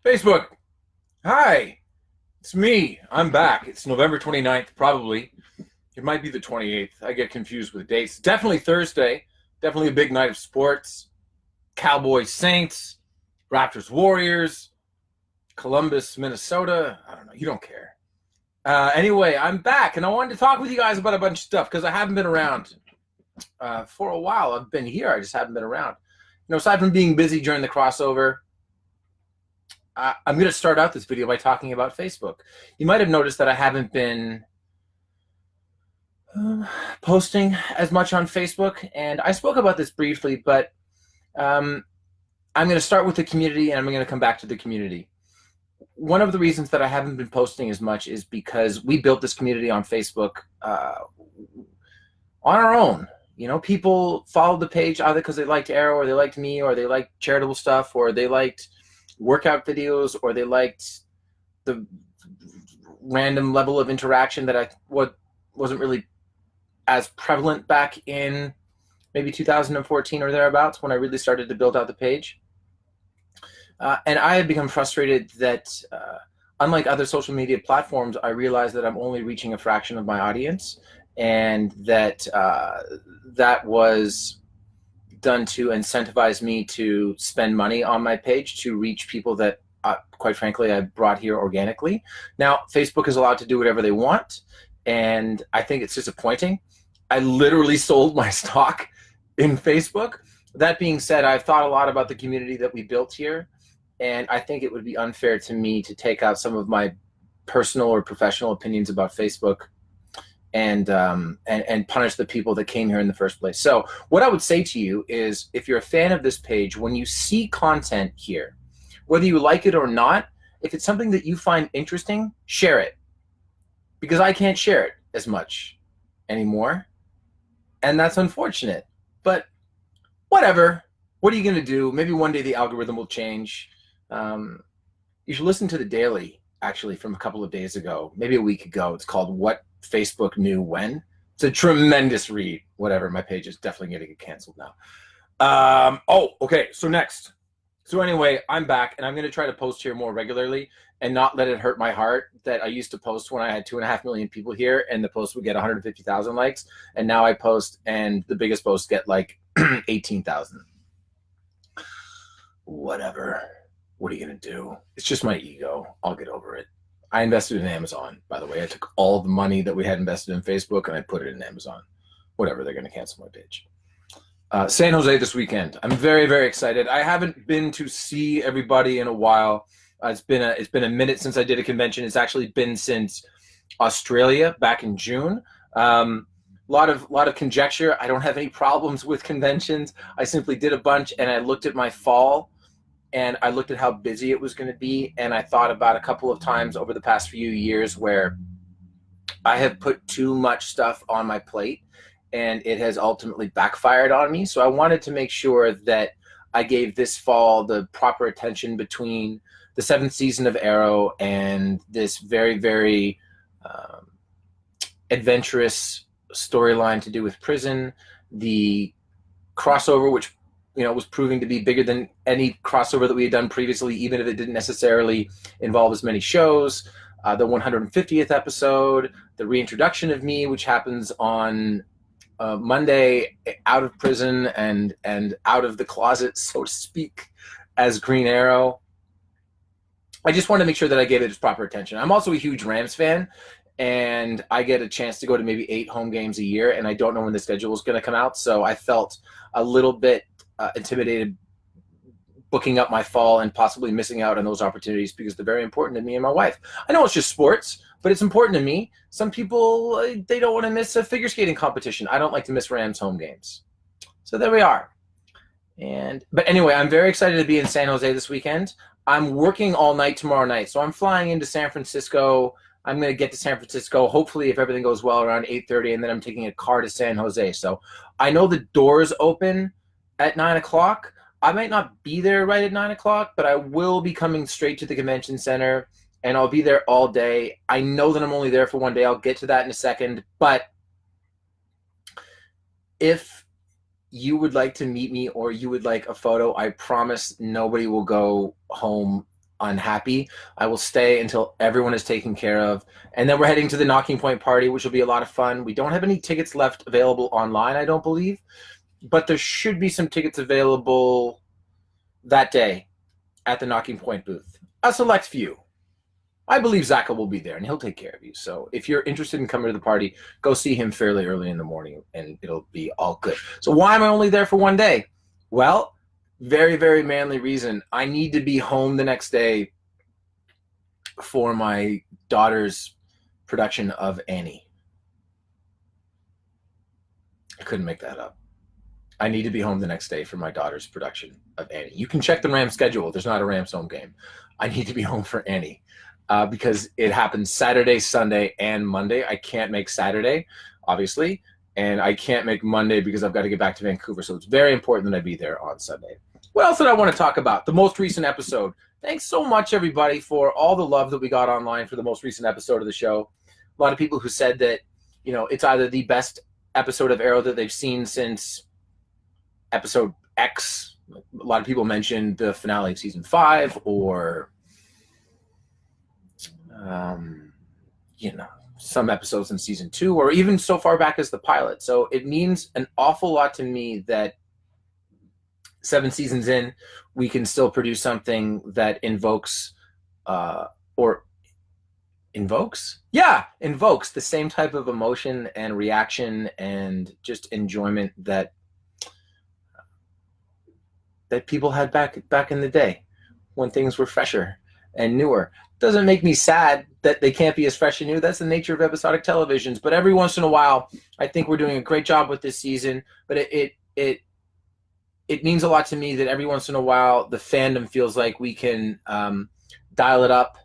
Facebook. Hi, it's me. I'm back. It's November 29th, probably. It might be the 28th. I get confused with dates. Definitely Thursday. Definitely a big night of sports. Cowboys, Saints, Raptors, Warriors, Columbus, Minnesota. I don't know. You don't care. Anyway, I'm back, and I wanted to talk with you guys about a bunch of stuff because I haven't been around for a while. I've been here. I just haven't been around. Aside from being busy during the crossover, I'm going to start out this video by talking about Facebook. You might have noticed that I haven't been posting as much on Facebook, and I spoke about this briefly, but I'm going to start with the community, and I'm going to come back to the community. One of the reasons that I haven't been posting as much is because we built this community on Facebook on our own. People followed the page either because they liked Arrow, or they liked me, or they liked charitable stuff, or they liked workout videos, or they liked the random level of interaction that wasn't really as prevalent back in maybe 2014 or thereabouts when I really started to build out the page. And I have become frustrated that unlike other social media platforms, I realize that I'm only reaching a fraction of my audience, and that that was done to incentivize me to spend money on my page to reach people that, quite frankly, I brought here organically. Now, Facebook is allowed to do whatever they want, and I think it's disappointing. I literally sold my stock in Facebook. That being said, I've thought a lot about the community that we built here, and I think it would be unfair to me to take out some of my personal or professional opinions about Facebook and punish the people that came here in the first place. So what I would say to you is, if you're a fan of this page, when you see content here, whether you like it or not, if it's something that you find interesting, share it. Because I can't share it as much anymore. And that's unfortunate. But whatever. What are you going to do? Maybe one day the algorithm will change. You should listen to the Daily, actually, from a couple of days ago, maybe a week ago. It's called What Facebook Knew When. It's a tremendous read. Whatever, my page is definitely going to get canceled now. Okay, so next. So anyway, I'm back, and I'm going to try to post here more regularly and not let it hurt my heart that I used to post when I had 2.5 million people here, and the post would get 150,000 likes, and now I post, and the biggest posts get like 18,000. Whatever. What are you going to do? It's just my ego. I'll get over it. I invested in Amazon, by the way. I took all the money that we had invested in Facebook and I put it in Amazon. Whatever, they're going to cancel my page. San Jose this weekend. I'm very, very excited. I haven't been to see everybody in a while. It's been a minute since I did a convention. It's actually been since Australia back in June. Lot of conjecture. I don't have any problems with conventions. I simply did a bunch, and I looked at my fall, and I looked at how busy it was going to be, and I thought about a couple of times over the past few years where I have put too much stuff on my plate, and it has ultimately backfired on me. So I wanted to make sure that I gave this fall the proper attention between the 7th season of Arrow and this very, very adventurous storyline to do with prison, the crossover, which was proving to be bigger than any crossover that we had done previously, even if it didn't necessarily involve as many shows. The 150th episode, the reintroduction of me, which happens on Monday, out of prison and out of the closet, so to speak, as Green Arrow. I just wanted to make sure that I gave it its proper attention. I'm also a huge Rams fan, and I get a chance to go to maybe 8 home games a year, and I don't know when the schedule is going to come out, so I felt a little bit intimidated booking up my fall and possibly missing out on those opportunities because they're very important to me and my wife. I know it's just sports, but it's important to me. Some people, they don't want to miss a figure skating competition. I don't like to miss Rams home games. So there we are. But anyway, I'm very excited to be in San Jose this weekend. I'm working all night tomorrow night, so I'm flying into San Francisco. I'm going to get to San Francisco, hopefully, if everything goes well, around 8:30, and then I'm taking a car to San Jose. So I know the doors open at 9 o'clock. I might not be there right at 9 o'clock, but I will be coming straight to the convention center, and I'll be there all day. I know that I'm only there for one day. I'll get to that in a second. But if you would like to meet me or you would like a photo, I promise nobody will go home unhappy. I will stay until everyone is taken care of. And then we're heading to the Knocking Point party, which will be a lot of fun. We don't have any tickets left available online, I don't believe, but there should be some tickets available that day at the Knocking Point booth. A select few. I believe Zaka will be there and he'll take care of you. So if you're interested in coming to the party, go see him fairly early in the morning and it'll be all good. So why am I only there for one day? Well, very, very manly reason. I need to be home the next day for my daughter's production of Annie. I couldn't make that up. I need to be home the next day for my daughter's production of Annie. You can check the Rams schedule. There's not a Rams home game. I need to be home for Annie because it happens Saturday, Sunday, and Monday. I can't make Saturday, obviously, and I can't make Monday because I've got to get back to Vancouver. So it's very important that I be there on Sunday. What else did I want to talk about? The most recent episode. Thanks so much, everybody, for all the love that we got online for the most recent episode of the show. A lot of people who said that, you know, it's either the best episode of Arrow that they've seen since episode X. A lot of people mentioned the finale of season 5 or, you know, some episodes in season 2 or even so far back as the pilot. So it means an awful lot to me that 7 seasons in, we can still produce something that invokes the same type of emotion and reaction and just enjoyment that people had back in the day when things were fresher and newer. Doesn't make me sad that they can't be as fresh and new. That's the nature of episodic televisions. But every once in a while, I think we're doing a great job with this season. But it means a lot to me that every once in a while the fandom feels like we can dial it up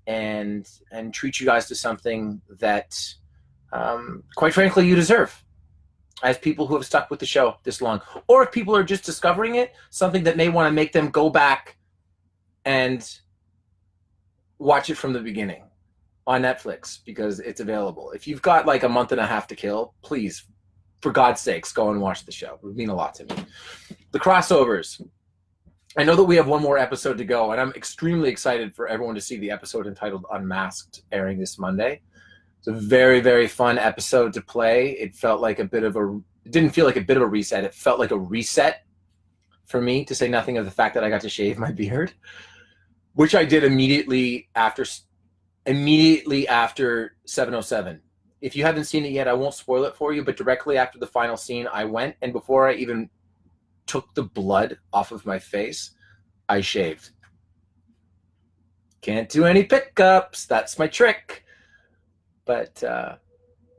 and treat you guys to something that, quite frankly, you deserve as people who have stuck with the show this long. Or if people are just discovering it, something that may want to make them go back and watch it from the beginning on Netflix because it's available. If you've got like a month and a half to kill, please, for God's sakes, go and watch the show. It would mean a lot to me. The crossovers. I know that we have one more episode to go, and I'm extremely excited for everyone to see the episode entitled Unmasked, airing this Monday. It's a very, very fun episode to play. It felt like it didn't feel like a bit of a reset. It felt like a reset for me, to say nothing of the fact that I got to shave my beard, which I did immediately after 707. If you haven't seen it yet, I won't spoil it for you, but directly after the final scene, I went, and before I even took the blood off of my face, I shaved. Can't do any pickups. That's my trick. But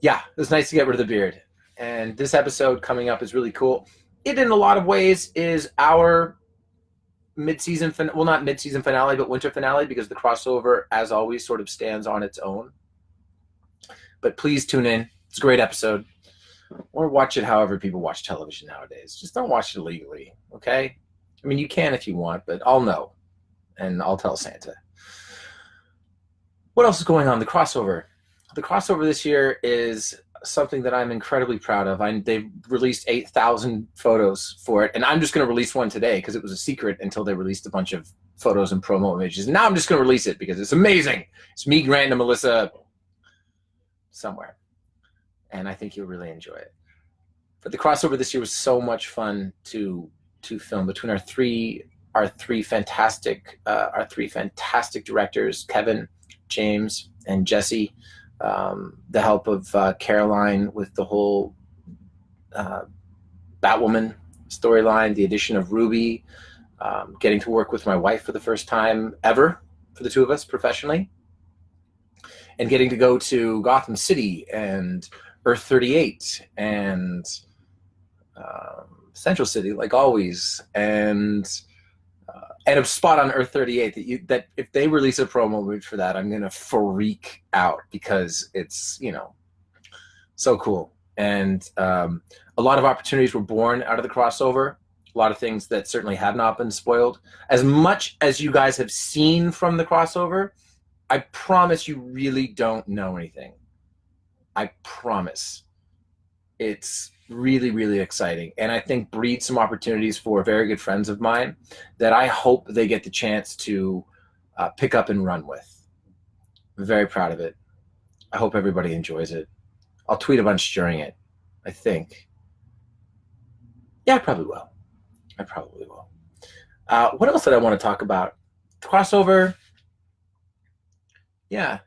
yeah, it was nice to get rid of the beard. And this episode coming up is really cool. It, in a lot of ways, is our mid-season, well, not mid-season finale, but winter finale, because the crossover, as always, sort of stands on its own. But please tune in. It's a great episode. Or watch it however people watch television nowadays. Just don't watch it illegally, okay? I mean, you can if you want, but I'll know. And I'll tell Santa. What else is going on? The crossover. The crossover this year is something that I'm incredibly proud of. They've released 8,000 photos for it, and I'm just going to release one today because it was a secret until they released a bunch of photos and promo images. And now I'm just going to release it because it's amazing. It's me, Grant, and Melissa somewhere, and I think you'll really enjoy it. But the crossover this year was so much fun to film between our three fantastic directors, Kevin, James, and Jesse. The help of Caroline with the whole Batwoman storyline, the addition of Ruby, getting to work with my wife for the first time ever for the two of us professionally, and getting to go to Gotham City and Earth 38 and Central City, like always, and a spot on Earth 38 that if they release a promo image for that, I'm gonna freak out because it's, you know, so cool. And a lot of opportunities were born out of the crossover. A lot of things that certainly have not been spoiled. As much as you guys have seen from the crossover, I promise you really don't know anything. I promise. It's really, really exciting, and I think breeds some opportunities for very good friends of mine that I hope they get the chance to pick up and run with. I'm very proud of it. I hope everybody enjoys it. I'll tweet a bunch during it, I think. Yeah, I probably will. What else did I want to talk about? Crossover. Yeah,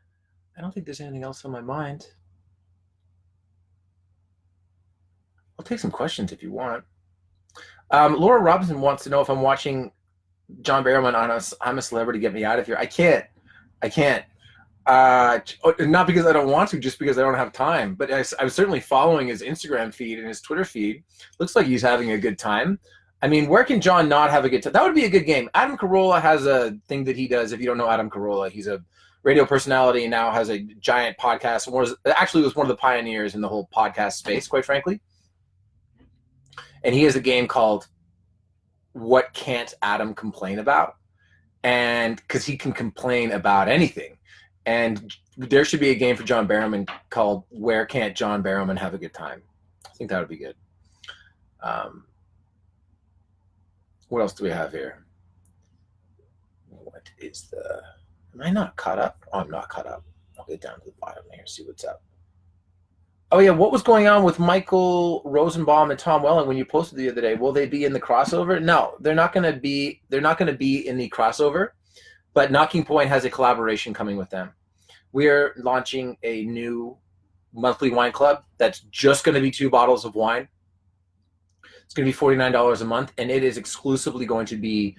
I don't think there's anything else on my mind. I'll take some questions if you want. Laura Robinson wants to know if I'm watching John Barrowman on I'm a Celebrity, Get Me Out of Here. I can't. Not because I don't want to, just because I don't have time. But I was certainly following his Instagram feed and his Twitter feed. Looks like he's having a good time. I mean, where can John not have a good time? That would be a good game. Adam Carolla has a thing that he does. If you don't know Adam Carolla, he's a radio personality and now has a giant podcast. Actually was one of the pioneers in the whole podcast space, quite frankly. And he has a game called What Can't Adam Complain About? And because he can complain about anything. And there should be a game for John Barrowman called Where Can't John Barrowman Have a Good Time? I think that would be good. What else do we have here? What is the... Am I not caught up? Oh, I'm not caught up. I'll get down to the bottom here, see what's up. Oh, yeah, what was going on with Michael Rosenbaum and Tom Welling when you posted the other day? Will they be in the crossover? No, they're not going to be in the crossover, but Knocking Point has a collaboration coming with them. We're launching a new monthly wine club that's just going to be 2 bottles of wine. It's going to be $49 a month, and it is exclusively going to be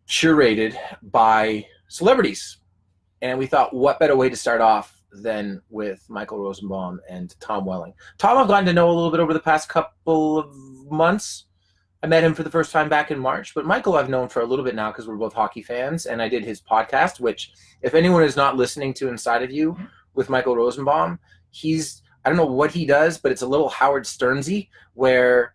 curated by celebrities. And we thought, what better way to start off than with Michael Rosenbaum and Tom Welling. Tom I've gotten to know a little bit over the past couple of months. I met him for the first time back in March, but Michael I've known for a little bit now because we're both hockey fans, and I did his podcast, which if anyone is not listening to Inside of You with Michael Rosenbaum, I don't know what he does, but it's a little Howard Sternsy where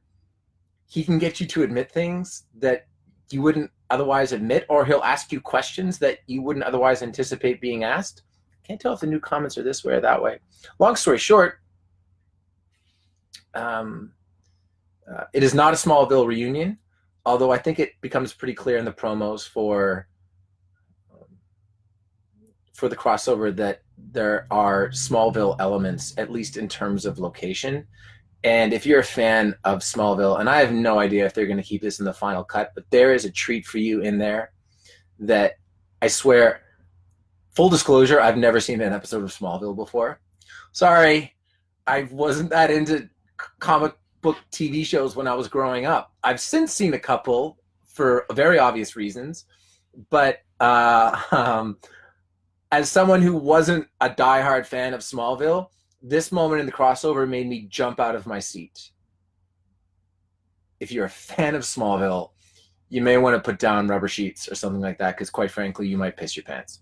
he can get you to admit things that you wouldn't otherwise admit, or he'll ask you questions that you wouldn't otherwise anticipate being asked. Can't tell if the new comments are this way or that way. Long story short, it is not a Smallville reunion, although I think it becomes pretty clear in the promos for the crossover that there are Smallville elements, at least in terms of location. And if you're a fan of Smallville, and I have no idea if they're going to keep this in the final cut, but there is a treat for you in there that I swear, full disclosure, I've never seen an episode of Smallville before. Sorry, I wasn't that into comic book TV shows when I was growing up. I've since seen a couple for very obvious reasons, but as someone who wasn't a diehard fan of Smallville, this moment in the crossover made me jump out of my seat. If you're a fan of Smallville, you may want to put down rubber sheets or something like that, because quite frankly, you might piss your pants.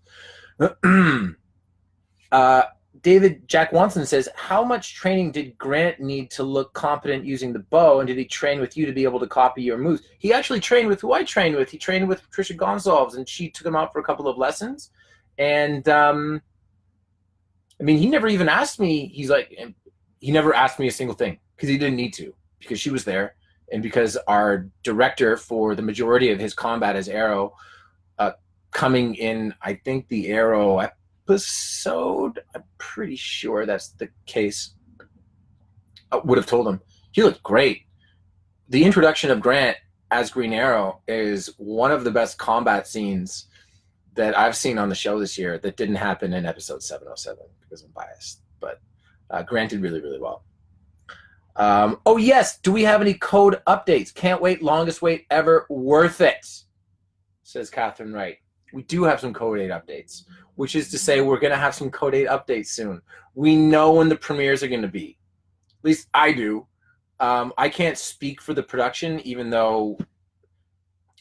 David Jack Watson says, how much training did Grant need to look competent using the bow, and did he train with you to be able to copy your moves? He actually trained with who I trained with. He trained with Patricia Gonsalves, and she took him out for a couple of lessons. And I mean, he never even asked me. He never asked me a single thing because he didn't need to, because she was there, and because our director for the majority of his combat as Arrow, coming in, I think the Arrow episode, I'm pretty sure that's the case, would have told him he looked great. The introduction of Grant as Green Arrow is one of the best combat scenes that I've seen on the show this year that didn't happen in episode 707 because I'm biased, but Grant did really, really well. Oh yes, do we have any code updates? Can't wait, longest wait ever, worth it, says Catherine Wright. We do have some Code 8 updates, which is to say we're going to have some Code 8 updates soon. We know when the premieres are going to be. At least I do. I can't speak for the production, even though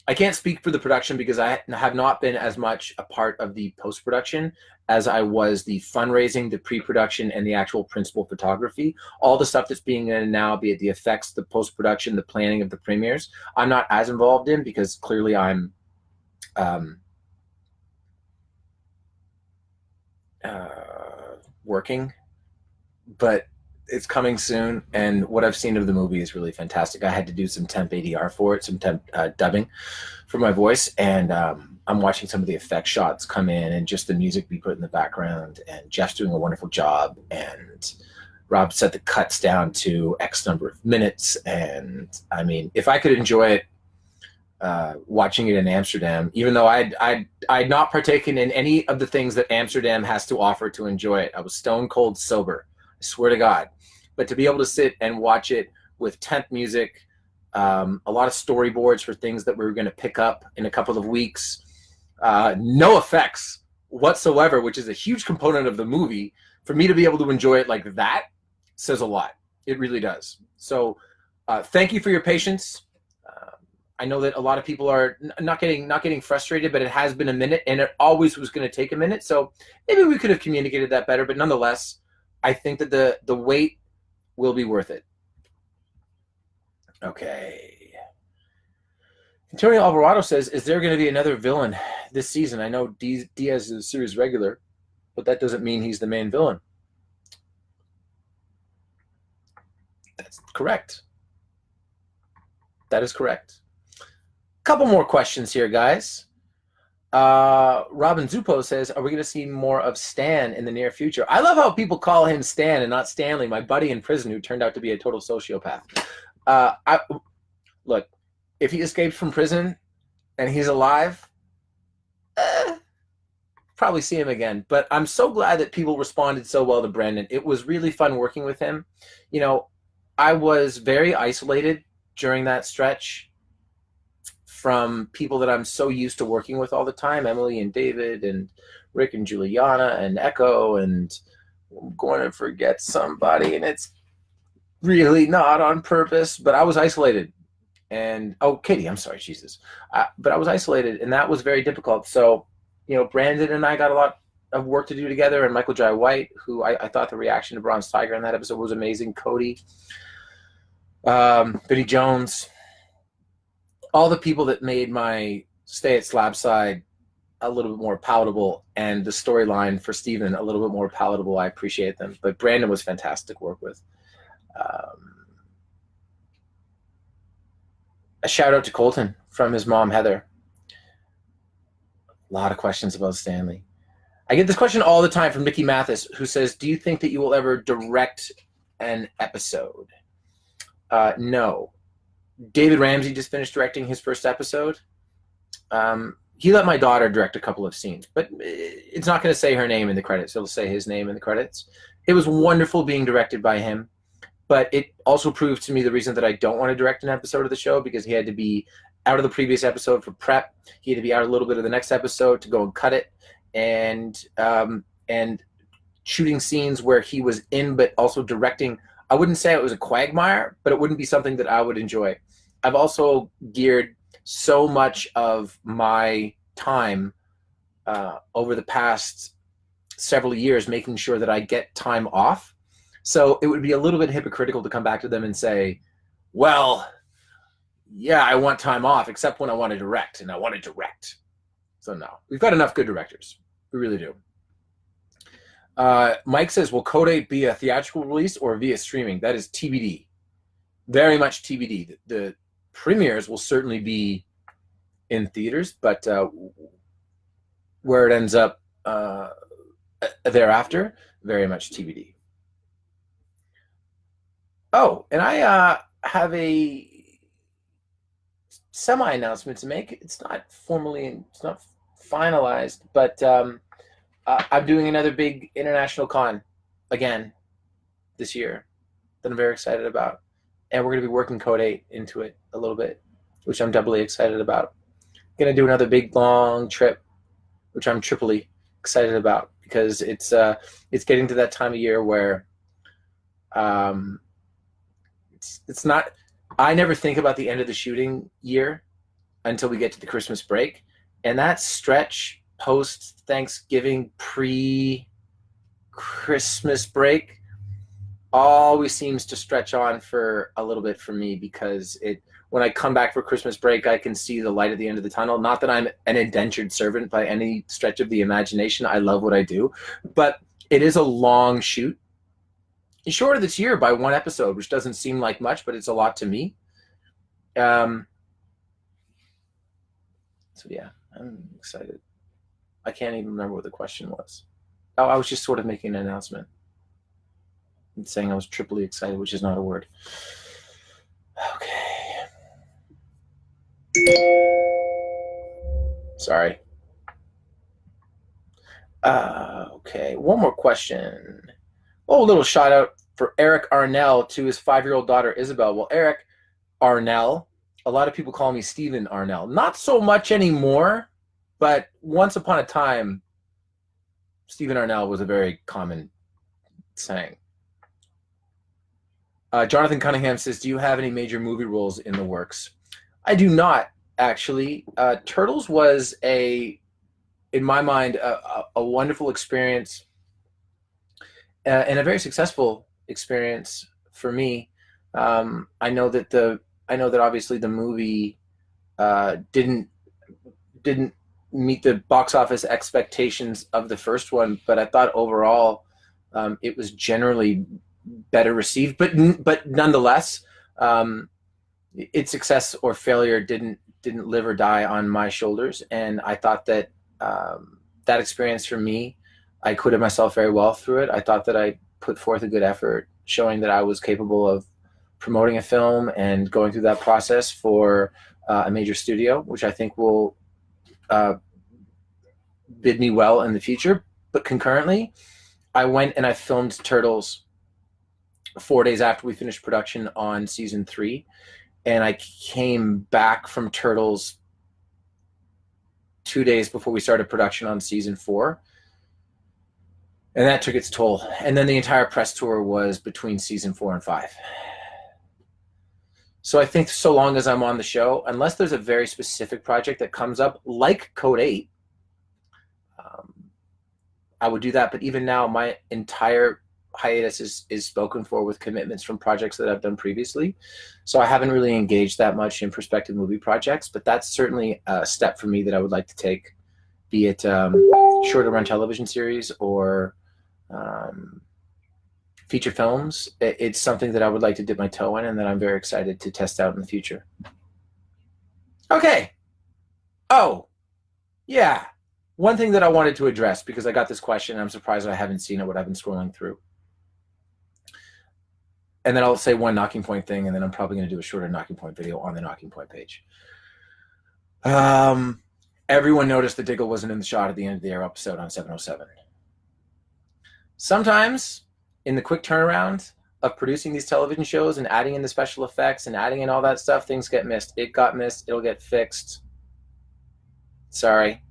I can't speak for the production because I have not been as much a part of the post-production as I was the fundraising, the pre-production, and the actual principal photography. All the stuff that's being done now, be it the effects, the post-production, the planning of the premieres, I'm not as involved in because clearly I'm working, but it's coming soon, and what I've seen of the movie is really fantastic. I had to do some temp ADR for it, some temp dubbing for my voice, and I'm I'm watching some of the effect shots come in and just the music be put in the background, and Jeff's doing a wonderful job, and Rob set the cuts down to X number of minutes. And I mean, if I could enjoy it watching it in Amsterdam, even though I'd not partaken in any of the things that Amsterdam has to offer to enjoy it. I was stone cold sober, I swear to God. But to be able to sit and watch it with temp music, a lot of storyboards for things that we were going to pick up in a couple of weeks, no effects whatsoever, which is a huge component of the movie. For me to be able to enjoy it like that says a lot. It really does. So thank you for your patience. I know that a lot of people are not getting frustrated, but it has been a minute, and it always was going to take a minute. So maybe we could have communicated that better, but nonetheless, I think that the wait will be worth it. Okay. Antonio Alvarado says, is there going to be another villain this season? I know Diaz is a series regular, but that doesn't mean he's the main villain. That's correct. That is correct. Couple more questions here, guys. Robin Zupo says, are we going to see more of Stan in the near future? I love how people call him Stan and not Stanley, my buddy in prison who turned out to be a total sociopath. Look, if he escapes from prison and he's alive, probably see him again. But I'm so glad that people responded so well to Brandon. It was really fun working with him. You know, I was very isolated during that stretch from people that I'm so used to working with all the time, Emily and David and Rick and Juliana and Echo, and I'm going to forget somebody, and it's really not on purpose, but I was isolated. And, oh, Katie, I'm sorry, Jesus. But I was isolated, and that was very difficult. So, you know, Brandon and I got a lot of work to do together, and Michael Jai White, who I thought the reaction to Bronze Tiger in that episode was amazing, Cody, Vinnie Jones, all the people that made my stay at Slabside a little bit more palatable, and the storyline for Steven a little bit more palatable. I appreciate them. But Brandon was fantastic to work with. A shout out to Colton from his mom, Heather. A lot of questions about Stanley. I get this question all the time from Nikki Mathis, who says, do you think that you will ever direct an episode? No. David Ramsey just finished directing his first episode. He let my daughter direct a couple of scenes, but it's not going to say her name in the credits. It'll say his name in the credits. It was wonderful being directed by him, but it also proved to me the reason that I don't want to direct an episode of the show, because he had to be out of the previous episode for prep. He had to be out a little bit of the next episode to go and cut it, and shooting scenes where he was in but also directing. I wouldn't say it was a quagmire, but it wouldn't be something that I would enjoy. I've also geared so much of my time over the past several years making sure that I get time off. So it would be a little bit hypocritical to come back to them and say, well, yeah, I want time off, except when I want to direct, and I want to direct. So no, we've got enough good directors. We really do. Mike says, will Code 8 be a theatrical release or via streaming? That is TBD. Very much TBD. The premieres will certainly be in theaters, but where it ends up thereafter, very much TBD. Oh, and I have a semi-announcement to make. It's not finalized, but I'm doing another big international con again this year that I'm very excited about. And we're going to be working Code 8 into it a little bit, which I'm doubly excited about. Going to do another big, long trip, which I'm triply excited about, because it's getting to that time of year where it's not. I never think about the end of the shooting year until we get to the Christmas break, and that stretch post Thanksgiving, pre-Christmas break always seems to stretch on for a little bit for me, because when I come back for Christmas break, I can see the light at the end of the tunnel. Not that I'm an indentured servant by any stretch of the imagination. I love what I do, but it is a long shoot. It's shorter this year by one episode, which doesn't seem like much, but it's a lot to me. So yeah, I'm excited. I can't even remember what the question was. Oh, I was just sort of making an announcement and saying I was triply excited, which is not a word. Okay. Sorry. Okay, one more question. Oh, a little shout out for Eric Arnell to his 5-year-old daughter, Isabel. Well, Eric Arnell, a lot of people call me Stephen Arnell. Not so much anymore, but once upon a time, Stephen Arnell was a very common saying. Jonathan Cunningham says, do you have any major movie roles in the works? I do not, actually. Turtles was in my mind, a wonderful experience and a very successful experience for me. I know that obviously the movie didn't meet the box office expectations of the first one, but I thought overall it was generally better received. But nonetheless, its success or failure didn't live or die on my shoulders, and I thought that that experience for me, I acquitted myself very well through it. I thought that I put forth a good effort, showing that I was capable of promoting a film and going through that process for a major studio, which I think will bid me well in the future. But concurrently, I went and I filmed Turtles 4 days after we finished production on season 3, and I came back from Turtles 2 days before we started production on season 4. And that took its toll. And then the entire press tour was between season 4 and 5. So I think so long as I'm on the show, unless there's a very specific project that comes up, like Code 8, I would do that. But even now, my entire hiatus is spoken for with commitments from projects that I've done previously. So I haven't really engaged that much in prospective movie projects, but that's certainly a step for me that I would like to take, be it shorter run television series or feature films. It's something that I would like to dip my toe in and that I'm very excited to test out in the future. Okay. Oh, yeah. One thing that I wanted to address, because I got this question, and I'm surprised I haven't seen it when I've been scrolling through. And then I'll say one Knocking Point thing, and then I'm probably going to do a shorter Knocking Point video on the Knocking Point page. Everyone noticed that Diggle wasn't in the shot at the end of the air episode on 707. Sometimes, in the quick turnaround of producing these television shows and adding in the special effects and adding in all that stuff, things get missed. It got missed. It'll get fixed. Sorry.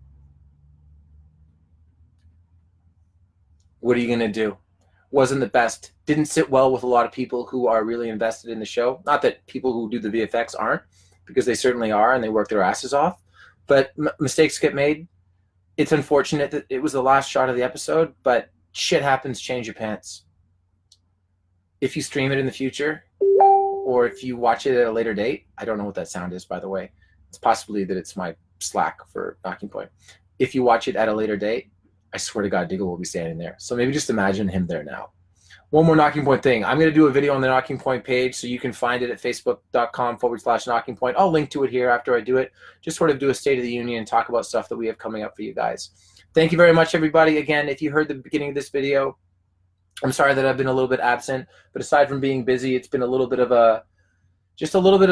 What are you going to do? Wasn't the best. Didn't sit well with a lot of people who are really invested in the show. Not that people who do the VFX aren't, because they certainly are and they work their asses off. But mistakes get made. It's unfortunate that it was the last shot of the episode, but shit happens, change your pants. If you stream it in the future, or if you watch it at a later date, I don't know what that sound is, by the way. It's possibly that it's my Slack for Knocking Point. If you watch it at a later date, I swear to God, Diggle will be standing there. So maybe just imagine him there now. One more Knocking Point thing. I'm going to do a video on the Knocking Point page, so you can find it at facebook.com/Knocking Point. I'll link to it here after I do it. Just sort of do a State of the Union and talk about stuff that we have coming up for you guys. Thank you very much, everybody. Again, if you heard the beginning of this video, I'm sorry that I've been a little bit absent, but aside from being busy, it's been a little bit of a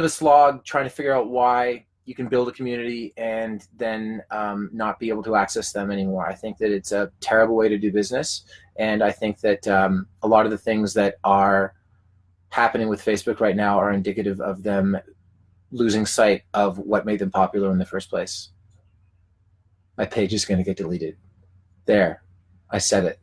slog trying to figure out why you can build a community and then not be able to access them anymore. I think that it's a terrible way to do business, and I think that a lot of the things that are happening with Facebook right now are indicative of them losing sight of what made them popular in the first place. My page is going to get deleted. There, I said it.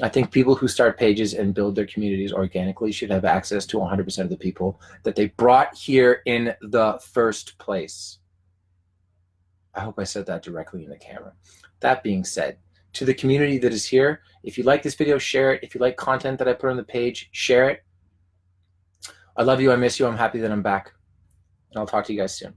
I think people who start pages and build their communities organically should have access to 100% of the people that they brought here in the first place. I hope I said that directly in the camera. That being said, to the community that is here, if you like this video, share it. If you like content that I put on the page, share it. I love you. I miss you. I'm happy that I'm back. And I'll talk to you guys soon.